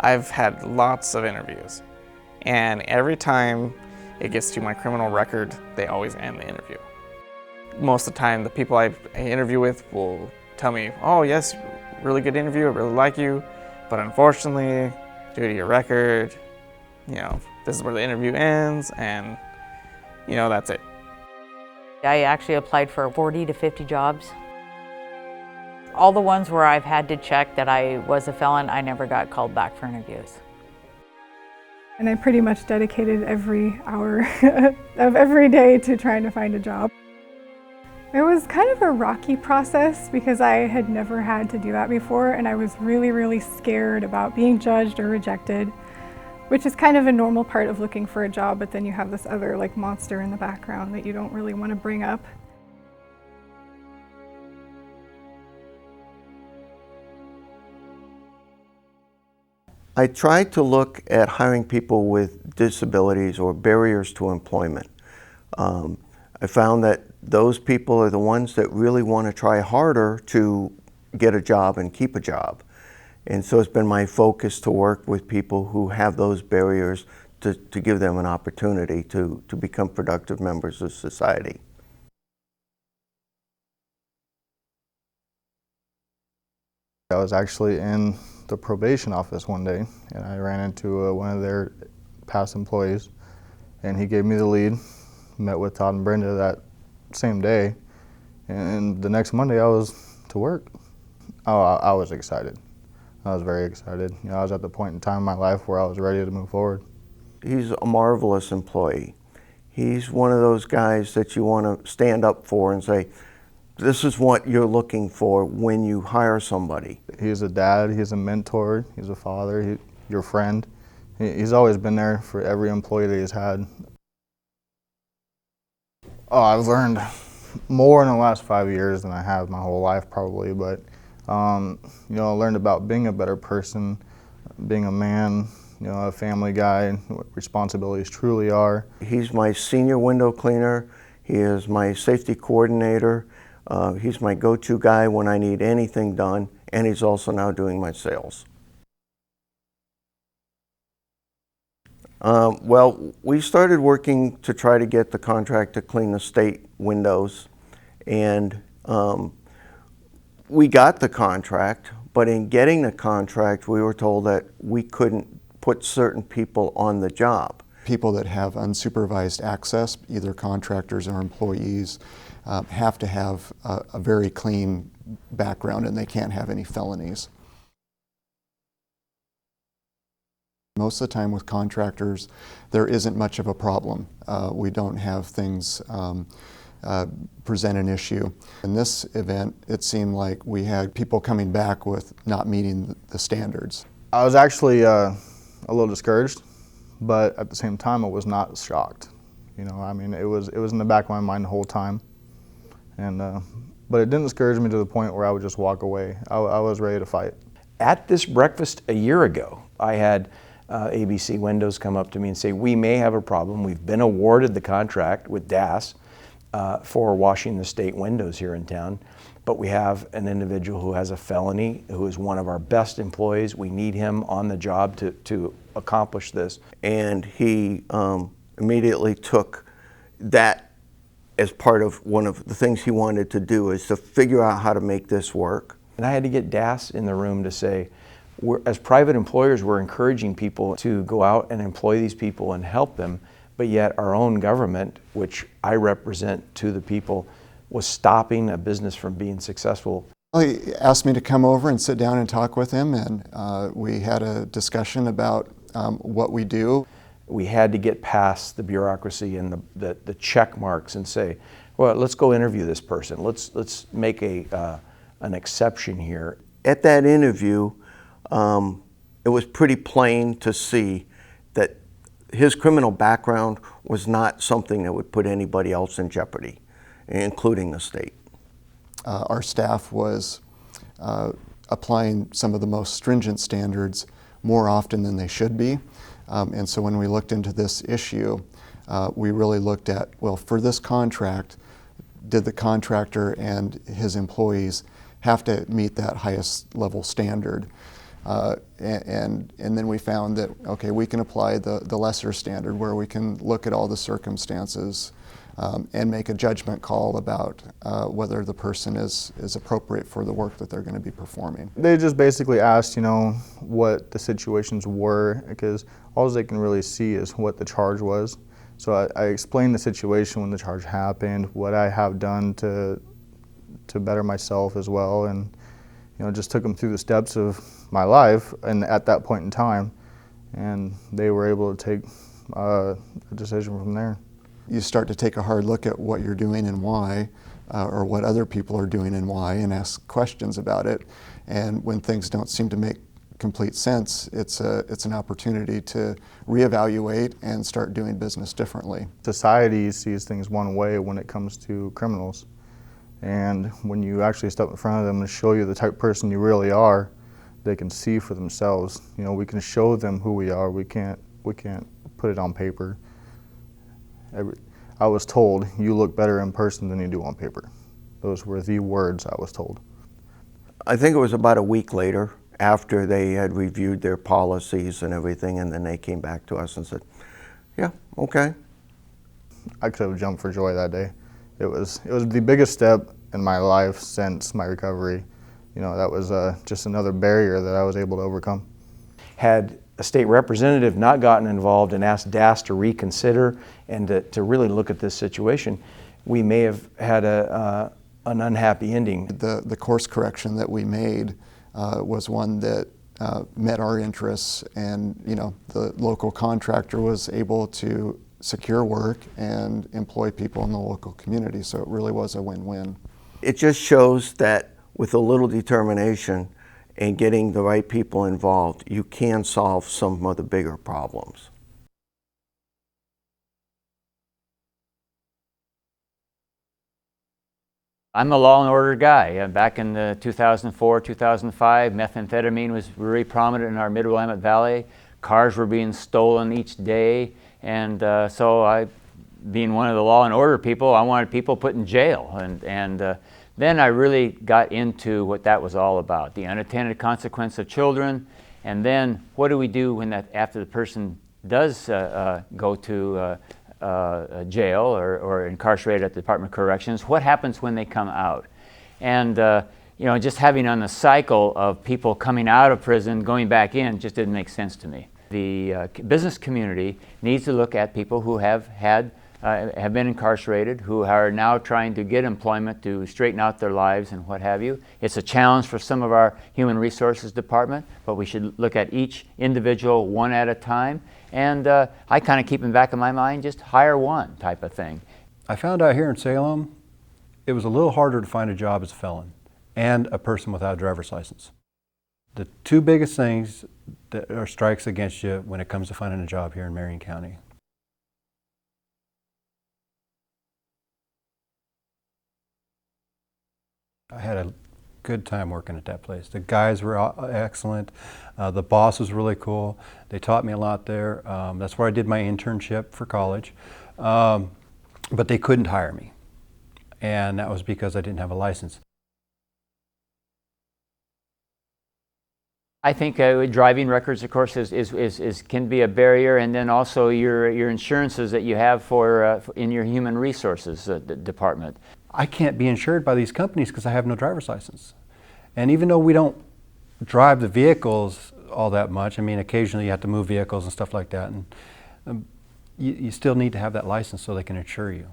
I've had lots of interviews, and every time it gets to my criminal record, they always end the interview. Most of the time, the people I interview with will tell me, oh yes, really good interview, I really like you, but unfortunately, due to your record, this is where the interview ends, and that's it. I actually applied for 40 to 50 jobs. All the ones where I've had to check that I was a felon, I never got called back for interviews. And I pretty much dedicated every hour of every day to trying to find a job. It was kind of a rocky process because I had never had to do that before, and I was really, really scared about being judged or rejected, which is kind of a normal part of looking for a job, but then you have this other monster in the background that you don't really want to bring up. I tried to look at hiring people with disabilities or barriers to employment. I found that those people are the ones that really want to try harder to get a job and keep a job. And so it's been my focus to work with people who have those barriers to give them an opportunity to become productive members of society. I was actually in the probation office one day, and I ran into one of their past employees, and he gave me the lead. Met with Todd and Brenda that same day, and the next Monday I was to work. Oh, I was excited. I was very excited. I was at the point in time in my life where I was ready to move forward. He's a marvelous employee. He's one of those guys that you want to stand up for and say, this is what you're looking for when you hire somebody. He's a dad, he's a mentor, he's a father, your friend. He's always been there for every employee that he's had. Oh, I've learned more in the last 5 years than I have my whole life probably, but I learned about being a better person, being a man, a family guy, what responsibilities truly are. He's my senior window cleaner, he is my safety coordinator, he's my go-to guy when I need anything done, and he's also now doing my sales. Well, we started working to try to get the contract to clean the state windows, and we got the contract, but in getting the contract, we were told that we couldn't put certain people on the job. People that have unsupervised access, either contractors or employees, have to have a very clean background, and they can't have any felonies. Most of the time with contractors, there isn't much of a problem. We don't have things present an issue. In this event, it seemed like we had people coming back with not meeting the standards. I was actually a little discouraged, but at the same time I was not shocked. It was in the back of my mind the whole time. And but it didn't discourage me to the point where I would just walk away. I was ready to fight. At this breakfast a year ago, I had ABC Windows come up to me and say, we may have a problem. We've been awarded the contract with DAS for washing the state windows here in town, but we have an individual who has a felony, who is one of our best employees. We need him on the job to accomplish this. And he immediately took that as part of one of the things he wanted to do, is to figure out how to make this work. And I had to get DAS in the room to say, as private employers, we're encouraging people to go out and employ these people and help them, but yet our own government, which I represent to the people, was stopping a business from being successful. He asked me to come over and sit down and talk with him, and we had a discussion about what we do. We had to get past the bureaucracy and the check marks and say, well, let's go interview this person. Let's make an exception here. At that interview, it was pretty plain to see that his criminal background was not something that would put anybody else in jeopardy, including the state. Our staff was applying some of the most stringent standards more often than they should be. And so when we looked into this issue, we really looked at, well, for this contract, did the contractor and his employees have to meet that highest level standard? And then we found that, okay, we can apply the lesser standard where we can look at all the circumstances and make a judgment call about whether the person is appropriate for the work that they're going to be performing. They just basically asked, you know, what the situations were, because all they can really see is what the charge was. So I explained the situation when the charge happened, what I have done to better myself as well, and you know, just took them through the steps of my life and at that point in time, and they were able to take a decision from there. You start to take a hard look at what you're doing and why, or what other people are doing and why, and ask questions about it. And when things don't seem to make complete sense, it's an opportunity to reevaluate and start doing business differently. Society sees things one way when it comes to criminals, and when you actually step in front of them and show you the type of person you really are, they can see for themselves. You know, we can show them who we are. We can't put it on paper. I was told, you look better in person than you do on paper. Those were the words I was told. I think it was about a week later, after they had reviewed their policies and everything, and then they came back to us and said, yeah, okay. I could have jumped for joy that day. It was the biggest step in my life since my recovery. You know, that was just another barrier that I was able to overcome. Had a state representative not gotten involved and asked DAS to reconsider and to really look at this situation, we may have had an unhappy ending. The course correction that we made was one that met our interests, and you know, the local contractor was able to secure work and employ people in the local community, so it really was a win-win. It just shows that with a little determination and getting the right people involved, you can solve some of the bigger problems. I'm a law and order guy. Back in the 2004, 2005, methamphetamine was very prominent in our Mid-Willamette Valley. Cars were being stolen each day, and so being one of the law and order people, I wanted people put in jail, and then I really got into what that was all about, the unintended consequence of children, and then what do we do when after the person does go to jail or incarcerated at the Department of Corrections, what happens when they come out? And you know, just having on the cycle of people coming out of prison, going back in, just didn't make sense to me. The business community needs to look at people who have been incarcerated, who are now trying to get employment to straighten out their lives and what have you. It's a challenge for some of our human resources department, but we should look at each individual one at a time. And I kind of keep in the back of my mind, just hire one type of thing. I found out here in Salem, it was a little harder to find a job as a felon and a person without a driver's license. The two biggest things that are strikes against you when it comes to finding a job here in Marion County. I had a good time working at that place. The guys were excellent. The boss was really cool. They taught me a lot there. That's where I did my internship for college. But they couldn't hire me. And that was because I didn't have a license. I think driving records, of course, can be a barrier, and then also your insurances that you have for in your human resources department. I can't be insured by these companies because I have no driver's license. And even though we don't drive the vehicles all that much, I mean, occasionally you have to move vehicles and stuff like that, and you still need to have that license so they can insure you.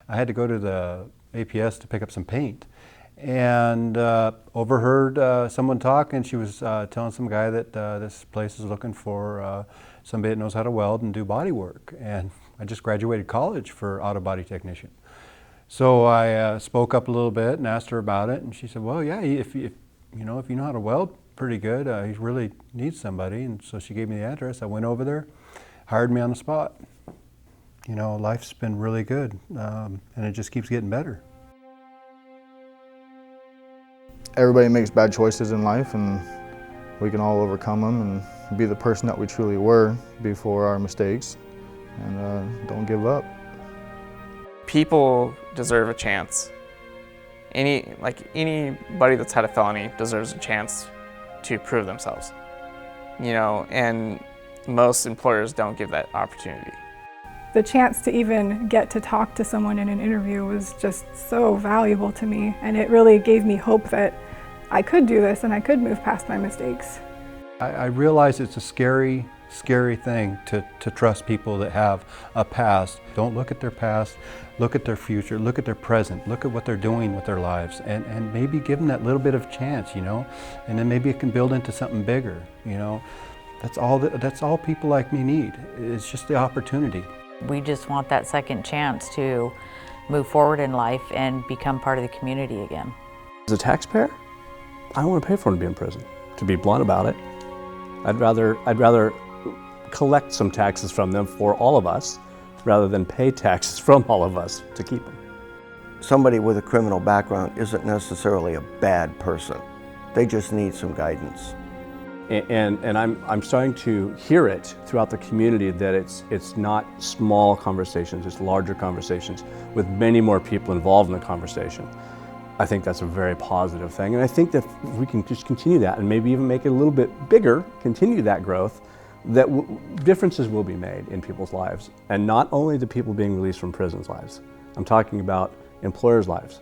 I had to go to the APS to pick up some paint, and overheard someone talk, and she was telling some guy that this place is looking for somebody that knows how to weld and do body work. And I just graduated college for auto body technician. So I spoke up a little bit and asked her about it, and she said, well, yeah, if you know how to weld pretty good, he really needs somebody. And so she gave me the address. I went over there, hired me on the spot. You know, life's been really good, and it just keeps getting better. Everybody makes bad choices in life, and we can all overcome them and be the person that we truly were before our mistakes, and don't give up. People deserve a chance, Anybody that's had a felony deserves a chance to prove themselves, you know, and most employers don't give that opportunity. The chance to even get to talk to someone in an interview was just so valuable to me, and it really gave me hope that I could do this and I could move past my mistakes. I realize it's a scary thing to trust people that have a past. Don't look at their past, look at their future, look at their present, look at what they're doing with their lives, and maybe give them that little bit of chance, you know, and then maybe it can build into something bigger, you know. That's all people like me need. It's just the opportunity. We just want that second chance to move forward in life and become part of the community again. As a taxpayer, I don't want to pay for them to be in prison. To be blunt about it, I'd rather collect some taxes from them for all of us rather than pay taxes from all of us to keep them. Somebody with a criminal background isn't necessarily a bad person. They just need some guidance. And I'm starting to hear it throughout the community that it's not small conversations, it's larger conversations with many more people involved in the conversation. I think that's a very positive thing, and I think that if we can just continue that and maybe even make it a little bit bigger, continue that growth, that differences will be made in people's lives, and not only the people being released from prison's lives. I'm talking about employers' lives.